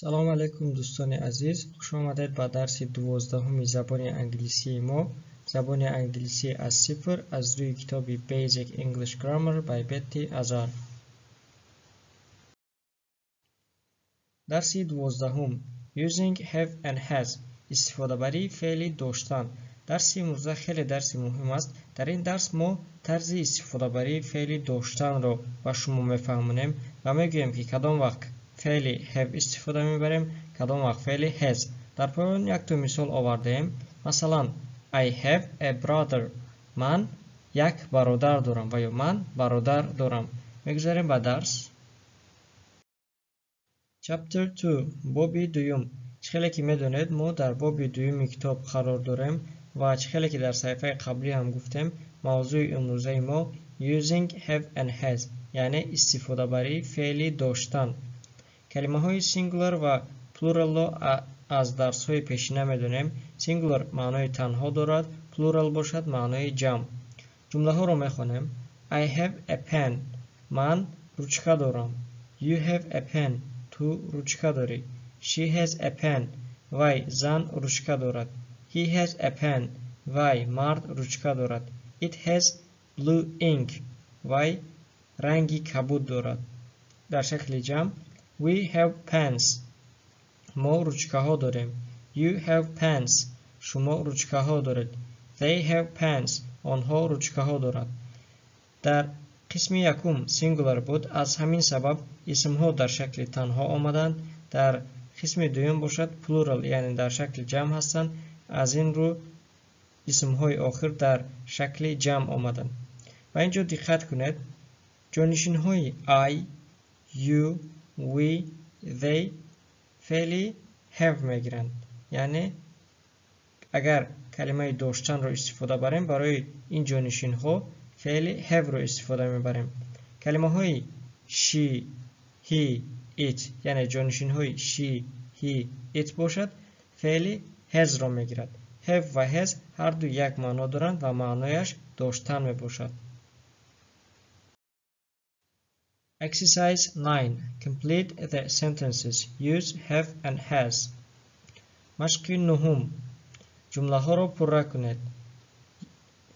سلام علیکم دوستان عزیز، خوش آمدید به درس 12 زبان انگلیسی ما. زبان انگلیسی از صفر از روی کتاب Basic English Grammar by Betty Azar. درس 12 Using have and has، استفاده بری فعل داشتن. درس امروز خیلی درس مهم است. در این درس ما طرز استفاده بری فعل داشتن رو با شما میفهمونیم و میگوییم که کدام وقت فعل have استفاده میبریم، کدام وقت فعل has. در پایان یک تا مثال آوردیم. مثلا I have a brother، من یک برادر دارم و یا من برادر دارم. میگذاریم به درس. Chapter 2 بابی دوم. چخیلی که میدونید ما در بابی دوم کتاب قرار داریم و چخیلی که در صفحه قبلی هم گفتیم موضوع امروزه ما using have and has، یعنی استفاده بری فعل داشتن. کلمه های سینگولار و پلورال را از درس های پیشینه میدونیم. سینگولار معنای تنها دارد، پلورال باشد معنای جمع. جمله ها رو میخونیم. I have a pen، من روچکه دارم. You have a pen، تو روچکه داری. She has a pen، وی زن روچکه دارد. He has a pen، وی مرد روچکه دارد. It has blue ink، وی رنگی کبود دارد. در شکل جمع We have pens، ما روچکه ها داریم. You have pens، شما روچکه ها دارید. They have pens، آنها روچکه ها دارد. در قسم یکم سینگولار بود، از همین سبب اسم ها در شکل تنها آمدند. در قسم دوم باشد پلورال، یعنی در شکل جمع هستند. از این رو اسم های آخر در شکل جمع آمدند. و اینجا دقت کنید جانشین های I، you، we، they فعل have میگیرند. یعنی اگر کلمه داشتن رو استفاده بریم برای این جانشین ها فعل have رو استفاده میبریم. کلمه های she، he، it یعنی جانشین های she، he، it باشد فعل has رو میگیرد. have و has هر دو یک معنا دارند و معنایش داشتن میباشد. Exercise 9. Complete the sentences. Use have and has. مشق نهم. جمله ها را پر کنید.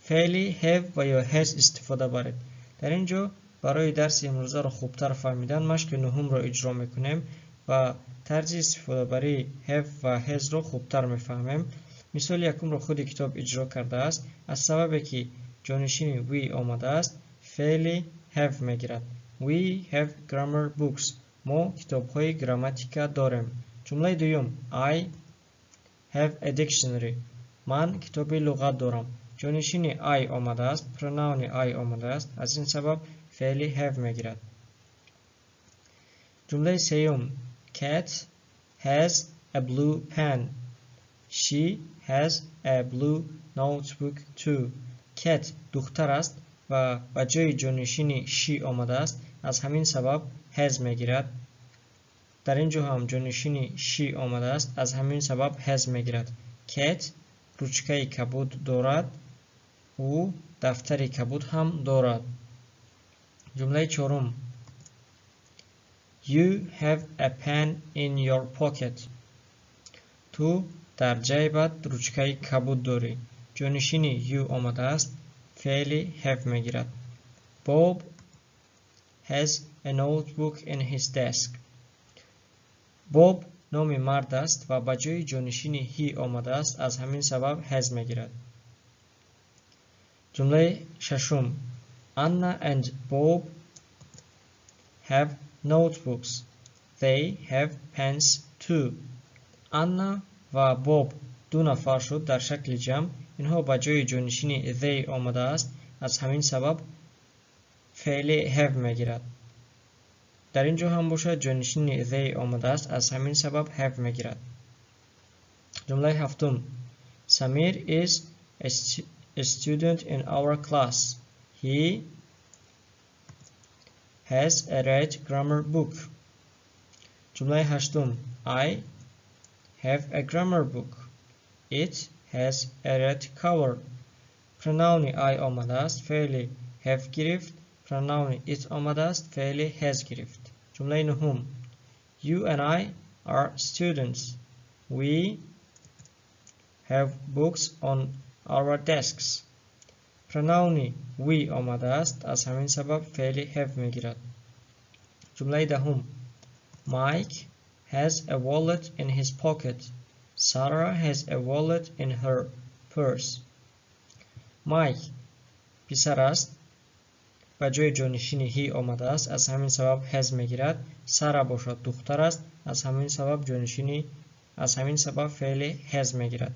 فعل have و یا has استفاده برید. در اینجا برای درس امروزه را خوبتر فهمیدن مشق نهم را اجرا میکنیم و طرز استفاده برای have و has را خوبتر میفهمیم. مثال یکم را خود کتاب اجرا کرده است. از سبب که جانشین we آمده است فعل have میگیرد. We have grammar books. ما کتاب های گراماتیکا داریم. جمله دوم I have a dictionary. من کتاب لغت دارم. جانشین I آمده است، پروناون I آمده است. از این سبب فعل have میگیرد. جمله سوم Cat has a blue pen. She has a blue notebook too. Cat دختر است و جای جانشین she آمده است. از همین سبب has میگیرد. در اینجا هم جانشین she آمده است. از همین سبب has میگیرد. Cat روچکه کبود دارد. او دفتر کبود هم دارد. جمله چهارم You have a pen in your pocket. تو در جیبت روچکه کبود داری. جانشین you آمده است. فعل have میگیرد. Bob has a notebook in his desk. Bob نام مرد است و با جای جانشین he آمده است. از همین سبب has میگیرد. جمله ششم Anna and Bob have notebooks. They have pens too. Anna و Bob دو نفر شد در شکل جمع. اینها با جای جانشین they آمده است. از همین سبب فعل have میگیرد. در اینجا هم باشد جانشین they آمده است. از همین سبب have میگیرد. جمله هفتم Samir is a student in our class. He has a red grammar book. جمله هشتم I have a grammar book. It has a red cover. پروناون I آمده است. فعل have گرفت. پروناون it آمده است. فعل has گرفت. جمله نهم You and I are students. We have books on our desks. پروناونی we آمده است، از همین سبب فعل have میگیرد. جمله دهم Mike has a wallet in his pocket. Sarah has a wallet in her purse. Mike پسر است و جای جانشینی هی آمده است، از همین سبب has میگیرد. سارا باشد دختر است، از همین سبب فعل has میگیرد.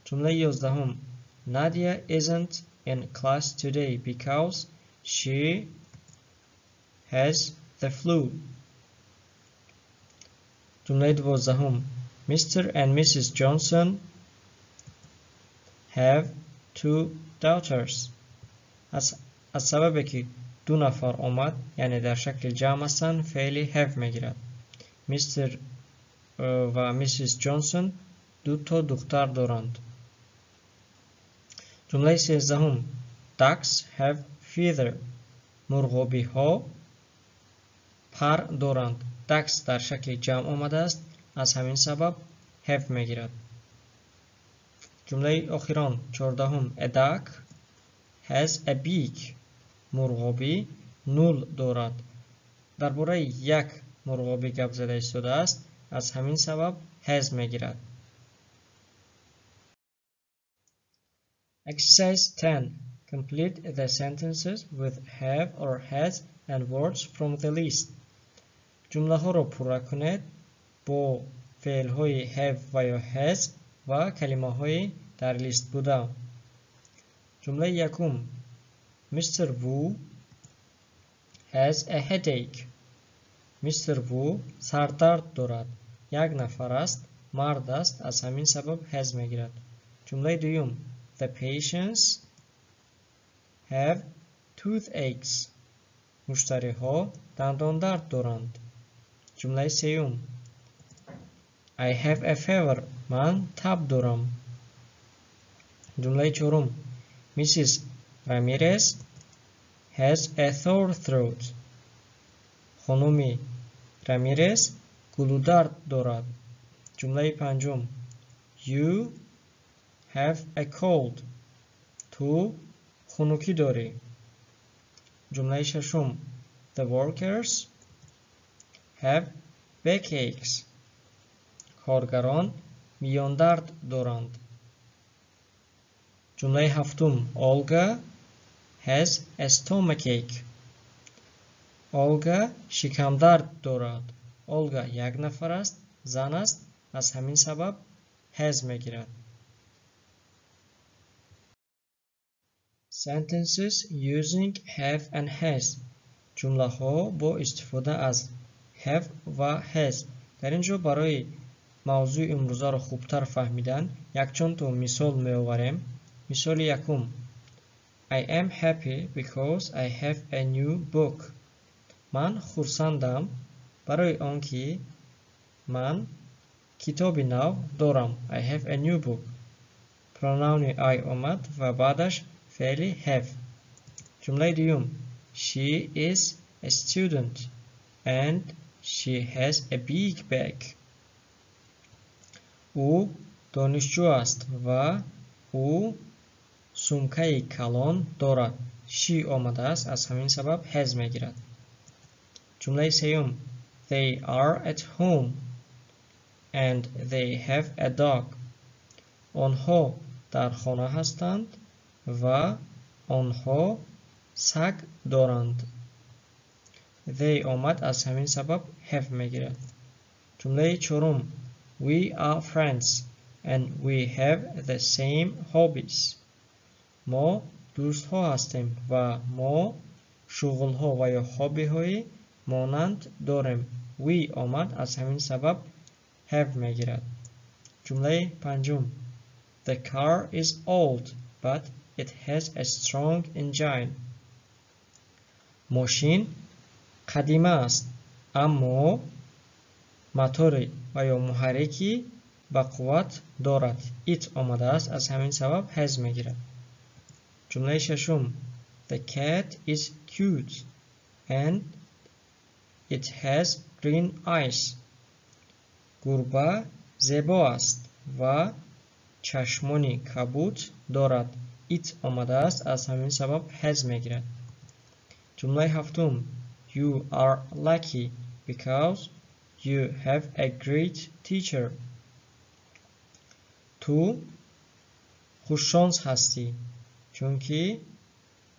جمله 11 Nadia isn't in class today because she has the flu. جمله 12 Mr. and Mrs. Johnson have 2 daughters. از سبب که 2 نفر آمد یعنی در شکل جمع هستند فعل have میگیرد. Mr. و Mrs. Johnson 2 تا دختر دارند. جمله 13 Ducks have feather. مرغابی ها پر دارند. Ducks در شکل جمع آمده است، از همین سبب have میگیرد. جمله آخران 14 A duck has a beak. مرغابی نول دارد. درباره یک مرغابی گپ زده ایستاده است، از همین سبب has میگیرد. Exercise 10. Complete the sentences with have or has and words from the list. جمله ها را پر کنید با فعل های have و یا has و کلمه های در لیست بوده. جمله یکم Mr. Wu has a headache. Mr. Wu سردرد دارد. یک نفر است، مرد است، از همین سبب has میگیرد. جمله دوم The patients have toothaches. مشتری ها دندان درد دارند. جمله سوم I have a fever. من تب دارم. جمله چهارم Mrs. Ramirez has a sore throat. خانم رامیرز گلودرد دارد. جمله پنجم You have a cold. تو خنکی داری. جمله ششم The workers have backaches. کارگران میان درد دارند. جمله هفتم Olga has a stomachache. Olga شکم درد دارد. Olga یک نفر است، زن است، از همین سبب has میگیرد. Sentences using have and has. جمله ها با استفاده از have و has. در اینجا برای موضوع امروزه را خوبتر فهمیدن یک چند تا مثال می آوریم. مثال یکم I am happy because I have a new book. من خرسندم برای آنکه من کتاب نو دارم. I have a new book. پروناون I آمد و بعدش فعل have. جمله دوم She is a student and she has a big bag. او دانشجو است و او سمکه کلان دارد. She آمده است، از همین سبب has میگیرد. جمله سوم They are at home and they have a dog. آنها در خانه هستند و آنها سگ دارند. They آمد، از همین سبب have میگیرد. جمله چهارم We are friends and we have the same hobbies. ما دوست ها هستیم و ما شغل ها و یا هابی های مانند داریم. We آمد، از همین سبب have میگیرد. جمله پنجم The car is old but it has a strong engine. ماشین قدیمی است اما موتوری و یا محرکی با قوت دارد. It آمده است، از همین سبب has میگیرد. جمله ششم The cat is cute and it has green eyes. گربه زیبا است و چشمانی کبود دارد. It آمده است از همین سبب has میگیرد. جمله هفتم You are lucky because you have a great teacher. تو خوششانس هستی چون که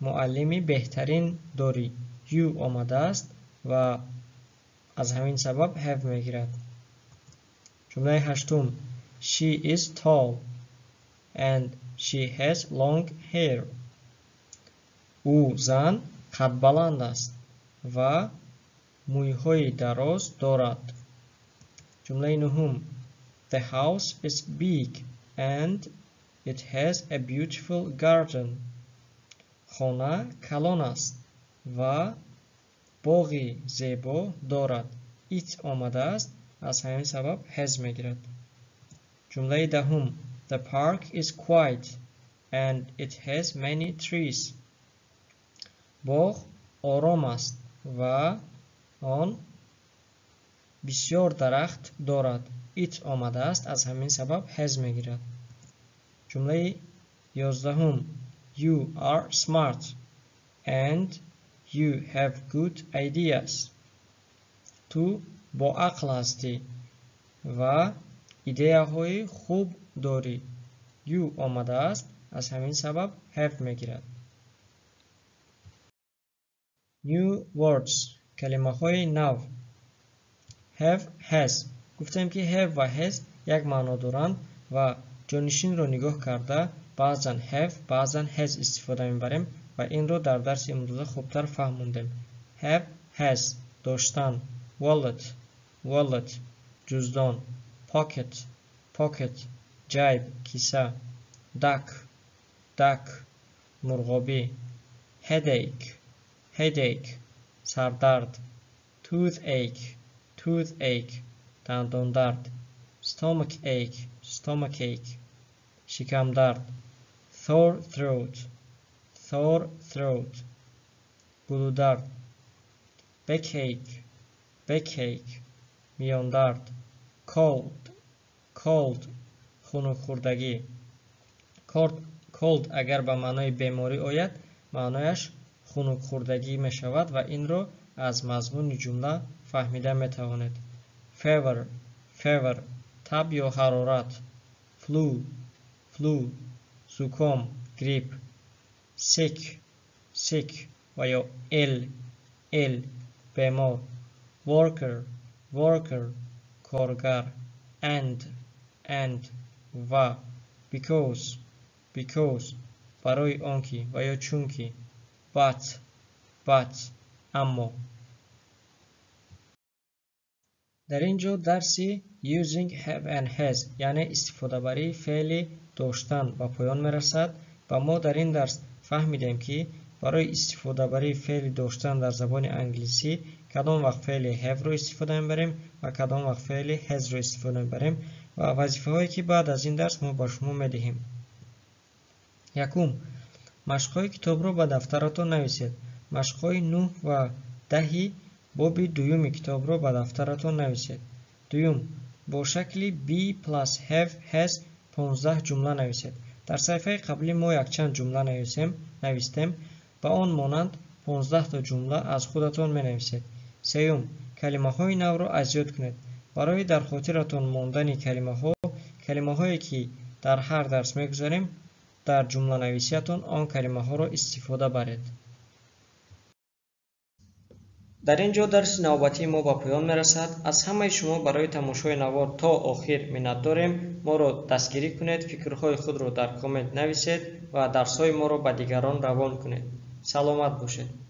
معلمی بهترین داری. You آمده است و از همین سبب have میگیرد. جمله هشتم She is tall and she has long hair. او زن قد بلند است و مویهای دراز دارد. جمله نهم The house is big and it has a beautiful garden. خانه کلان است و باغی زیبا دارد. It آمده است از همین سبب has میگیرد. جمله دهم The park is quiet and it has many trees. باغ آرام است و آن بسیار درخت دارد. It آمده است از همین سبب has میگیرد. جمله 11 You are smart and you have good ideas. تو با عقل هستی و ایده‌های خوب داری. You آمده است از همین سبب have میگیرد. New words کلمه های نو. Have has گفتم که have و has یک معنا دارند و جانشین رو نگاه کرده بعضن have بعضن has استفاده میبریم و این رو در درس امروزه خوبتر فهموندیم. Have has داشتن wallet جزدان pocket جیب کیسه duck مرغابی headache سردرد toothache دندان درد stomachache شکم درد sore throat گلودرد backache میان درد cold خنک خوردگی cold اگر به معنای بیماری آید معنایش خنک خوردگی می شود و این رو از مضمون جمله فهمیده می توانید. fever تب یا حرارت flu زکام گریپ sick و یا ill بیمار worker کارگر and و because برای آنکه و یا چونکه but اما. در اینجا درسی using have and has یعنی استفاده بری فعل داشتن و پایان میرسد و ما در این درس فهمیدیم که برای استفاده بری فعل داشتن در زبان انگلیسی کدام وقت فعل have رو استفاده میبریم و کدام وقت فعل has رو استفاده میبریم و وظیفه هایی که بعد از این درس ما با شما میدهیم. یکم مشق‌های کتاب رو به دفترتون نویسید. مشق‌های 9 و 10 باب دوم کتاب رو به دفترتون نویسید. دوم با شکل be plus have has 15 جمله نویسید. در صفحه قبلی ما یک چند جمله نوشتیم با آن مانند 15 تا جمله از خودتون می نویسید. سوم کلمه های نو را از یاد کنید. برای در خاطرتون ماندن کلمه هایی که در هر درس میگذاریم در جمله نویسیتون آن کلمه ها را استفاده برید. در اینجا درس نوبتی ما به پایان میرسد. از همه شما برای تماشای نوار تا آخر منت داریم. ما را دستگیری کنید، فکرهای خود را در کامنت نویسید و درس‌های ما را به دیگران روان کنید. سلامت باشید.